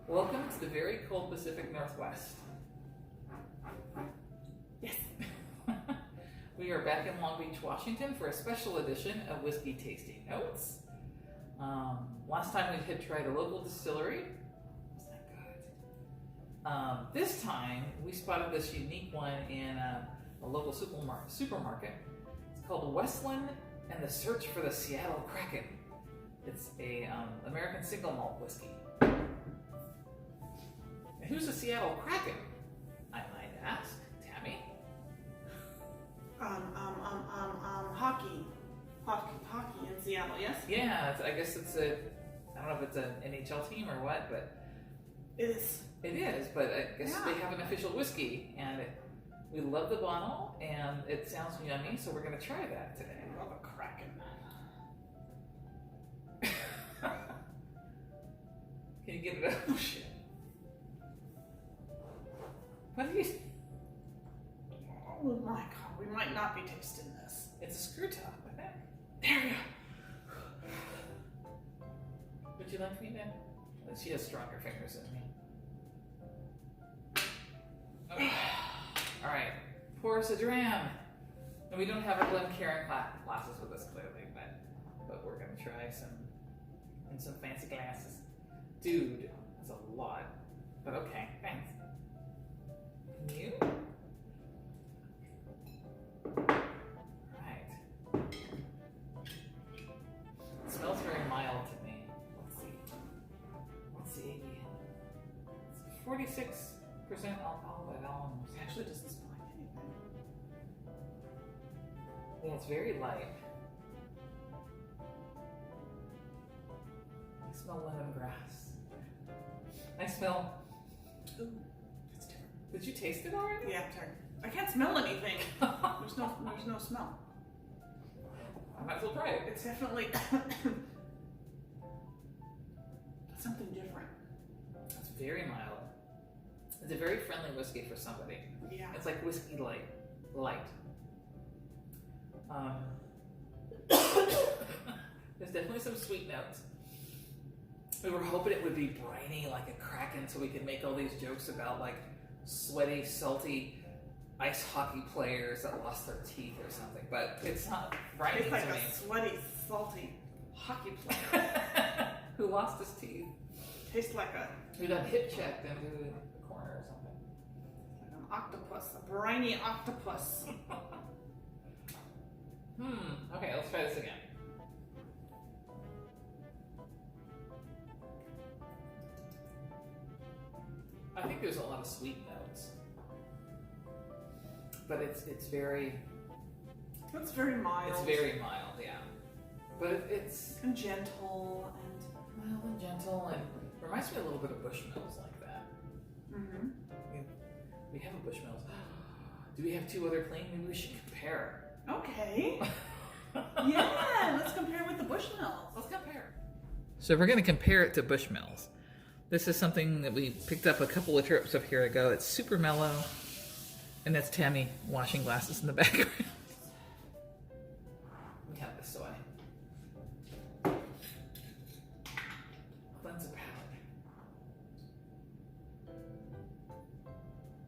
Welcome to the very cold Pacific Northwest. Yes. We are back in Long Beach, Washington for a special edition of Whiskey Tasting Notes. Last time we had tried a local distillery. Was that good? This time we spotted this unique one in a local supermarket. It's called Westland and the Search for the Seattle Kraken. It's a American single malt whiskey. And who's the Seattle Kraken? I might ask. Tammy? Hockey in Seattle, yes? Yeah, I guess it's I don't know if it's an NHL team or what, but It is. it is, but I guess Yeah. they have an official whiskey, and we love the bottle, and it sounds yummy, so we're going to try that today. I love a Kraken. Can you get it out? Oh, shit. What are you... Oh my god, we might not be tasting this. It's a screw top, I think. There we go. Would you like me to? She has stronger fingers than me. Okay. All right. Pour us a dram. And we don't have our Glencairn glasses with us clearly, but we're gonna try some in some fancy glasses. Dude, that's a lot. But okay, thanks. Can you? Alright. It smells very mild to me. Let's see. What's the ABV? It's 46% alcohol by volume. It actually doesn't smell like anything. Yeah, it's very light. I smell lemongrass. I smell... Ooh, that's different. Did you taste it already? Yeah, sorry. I can't smell anything. There's no smell. I might as well try it. It's definitely something different. It's very mild. It's a very friendly whiskey for somebody. Yeah. It's like whiskey light. There's definitely some sweet notes. We were hoping it would be briny like a Kraken so we could make all these jokes about like sweaty, salty ice hockey players that lost their teeth or something, but it's not briny It's like to me. a sweaty, salty hockey player. Who lost his teeth? Tastes like Who got hip checked into the corner or something. an octopus, a briny octopus. Okay, let's try this again. I think there's a lot of sweet notes, but it's very It's very mild. it's very mild, yeah. But it's and gentle mild and gentle, and reminds me a little bit of Bushmills like that. and We have a Bushmills. Do we have two other clean? Maybe we should compare. Okay. Yeah, let's compare with the Bushmills. Let's compare. So we're going to compare it to Bushmills. This is something that we picked up a couple of trips up here ago. It's super mellow. And that's Tammy washing glasses in the background. We have this away. Cleanse the palate.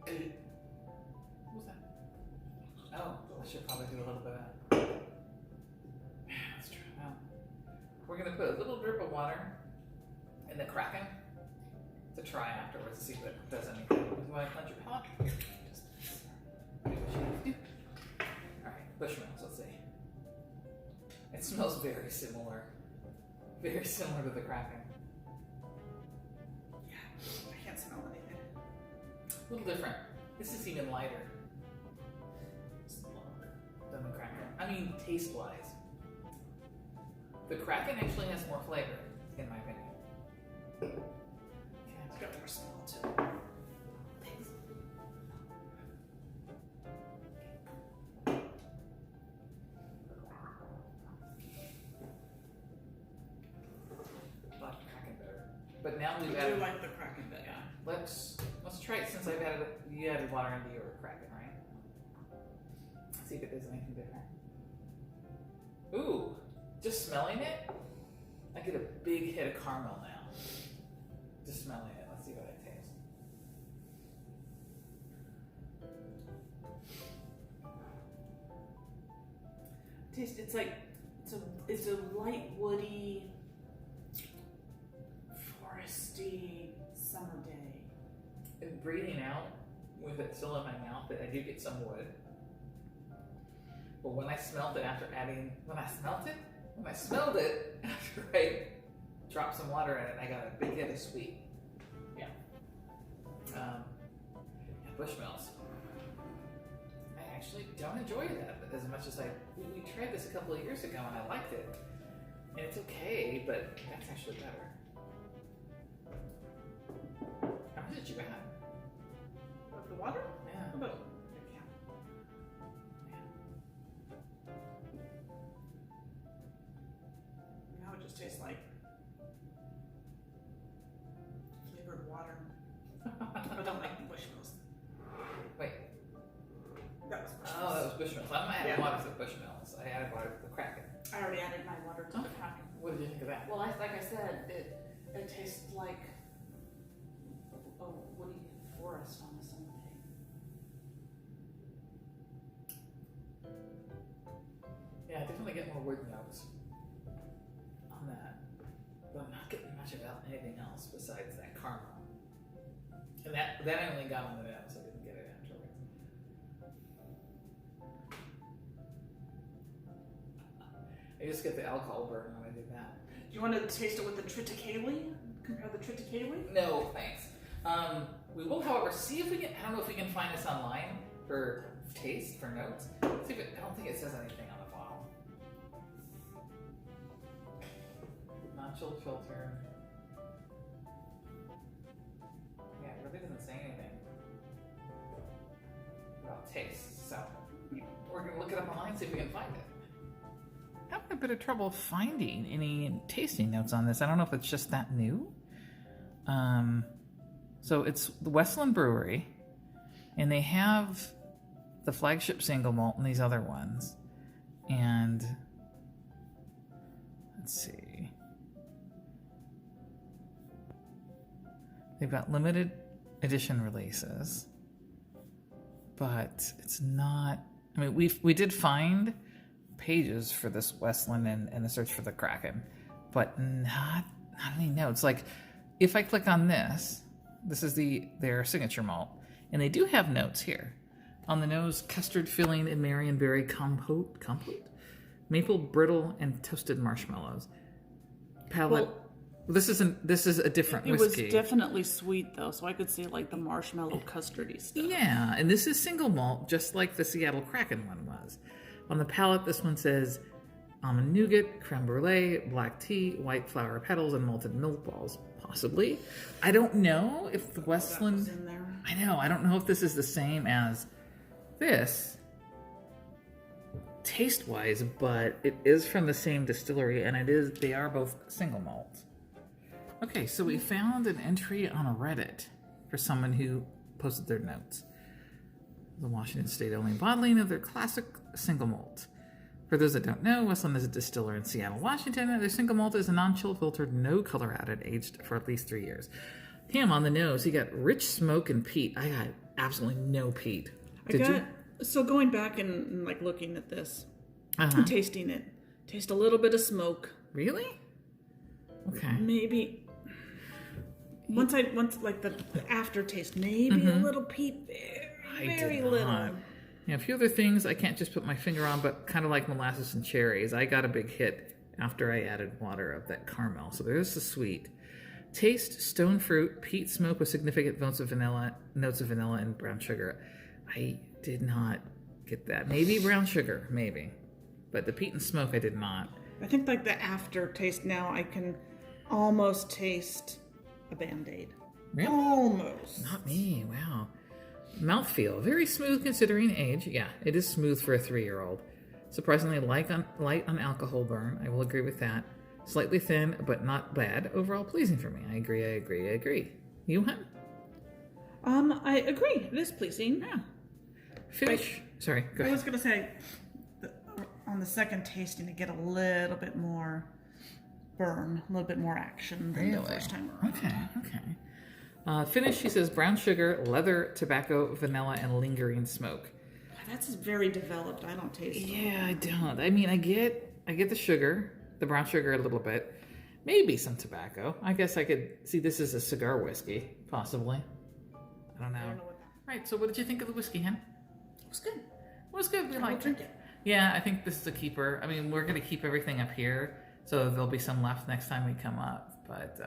What was that? Oh, I should probably do a little bit of that. Let's try it out. We're going to put a little drip of water in the Kraken to try afterwards to see if it does anything. You want to cleanse your palate? Here, just do what you need to do. Alright, Bushmills, let's see. It smells very similar. Very similar to the Kraken. Yeah, I can't smell anything. A little different. This is even lighter than the Kraken. I mean, taste-wise. The Kraken actually has more flavor, in my opinion. It's got more smell too. Thanks. I like the Kraken better. But now we've I added... do like the Kraken better. Yeah. Let's try it since you added water into your Kraken, right? See if it does anything different. Ooh, just smelling it, I get a big hit of caramel now. Just smelling it. Let's see Taste. It's like it's a light woody, foresty summer day. And breathing out with it still in my mouth, that I do get some wood. But when I smelled it after I dropped some water in it, I got a big hit of sweet. Yeah. Bushmills. I actually don't enjoy that as much as we tried this a couple of years ago and I liked it. And it's okay, but that's actually better. How much did you add? What, the water? Yeah. About now it just tastes like flavored water. I don't like Bushmills. Wait. That was Bushmills. Oh, that was Bushmills. I'm not adding water to the Bushmills. I added water to the Kraken. I already added my water to the Kraken. What did you think of that? Well, like I said, it tastes like a woody forest on a summer day. Yeah, I definitely get more wood notes on that. But I'm not getting much about anything else besides that caramel. And that I only got on the nose. I didn't get it afterwards. I just get the alcohol burn when I do that. Do you want to taste it with the Triticale? Compare the Triticale? No, thanks. We will, however, see if we can. I don't know if we can find this online for taste, for notes. See if I don't think it says anything on the bottle. Not chilled filter. Yeah, it really doesn't say anything about taste. So we're gonna look it up online and see if we can find it. Having a bit of trouble finding any tasting notes on this. I don't know if it's just that new. So it's the Westland Brewery, and they have the flagship single malt and these other ones. And let's see. They've got limited edition releases, but it's not. I mean, we did find pages for this Westland and the search for the Kraken, but not any notes. Like, if I click on this is their signature malt, and they do have notes here. On the nose, custard filling and Marionberry compote, maple brittle and toasted marshmallows. Palate. Well, this is a different whiskey. It was definitely sweet though, so I could see like the marshmallow custardy stuff. Yeah, and this is single malt, just like the Seattle Kraken one was. On the palate, this one says almond nougat, creme brulee, black tea, white flower petals, and malted milk balls. Possibly. I don't know if the Westland. In there. I know. I don't know if this is the same as this taste-wise, but it is from the same distillery, and they are both single malt. Okay, so we found an entry on a Reddit for someone who posted their notes. The Washington State only bottling of their classic single malt. For those that don't know, Westland is a distiller in Seattle, Washington, and their single malt is a non-chill filtered, no color added, aged for at least 3 years. Him on the nose, he got rich smoke and peat. I got absolutely no peat. So going back and like looking at this, and tasting it, taste a little bit of smoke. Really? Okay. Maybe once like the aftertaste, maybe a little peat, very little. Yeah, a few other things I can't just put my finger on, but kind of like molasses and cherries. I got a big hit after I added water of that caramel. So there's the sweet. Taste, stone fruit, peat smoke with significant notes of vanilla and brown sugar. I did not get that. Maybe brown sugar, maybe. But the peat and smoke I did not. I think like the aftertaste now, I can almost taste a Band-Aid. Really? Almost. Not me, wow. Mouthfeel, very smooth considering age. Yeah, it is smooth for a 3-year-old. Surprisingly light on alcohol burn. I will agree with that. Slightly thin, but not bad. Overall pleasing for me. I agree. You, hun? I agree. It is pleasing. Yeah. Finish. Sorry, go ahead. I was going to say, on the second tasting, to get a little bit more burn, a little bit more action than the first time around. Okay. Finish, she says, brown sugar, leather, tobacco, vanilla, and lingering smoke. That's very developed. I don't taste it. Yeah, I don't. I mean, I get the sugar, the brown sugar a little bit. Maybe some tobacco. I guess I could see this is a cigar whiskey, possibly. I don't know. I don't know what that. Right, so what did you think of the whiskey, Hen? It was good. It was good. We I will liked drink it. it. Yeah, I think this is a keeper. I mean, we're going to keep everything up here, so there'll be some left next time we come up. But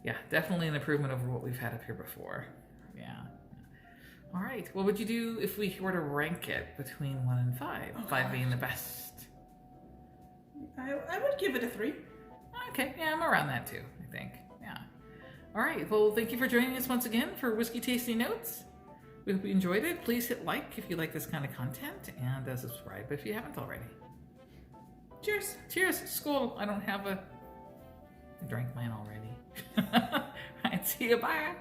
yeah, definitely an improvement over what we've had up here before. Yeah. All right. What would you do if we were to rank it between 1 and 5? 5 being the best. I would give it a 3. Okay, yeah, I'm around that too, I think. Yeah. All right, well, thank you for joining us once again for Whiskey Tasting Notes. We hope you enjoyed it. Please hit like if you like this kind of content, and subscribe if you haven't already. Cheers. Cheers. Skål. I don't have a... I drank mine already. All right, see you. Bye.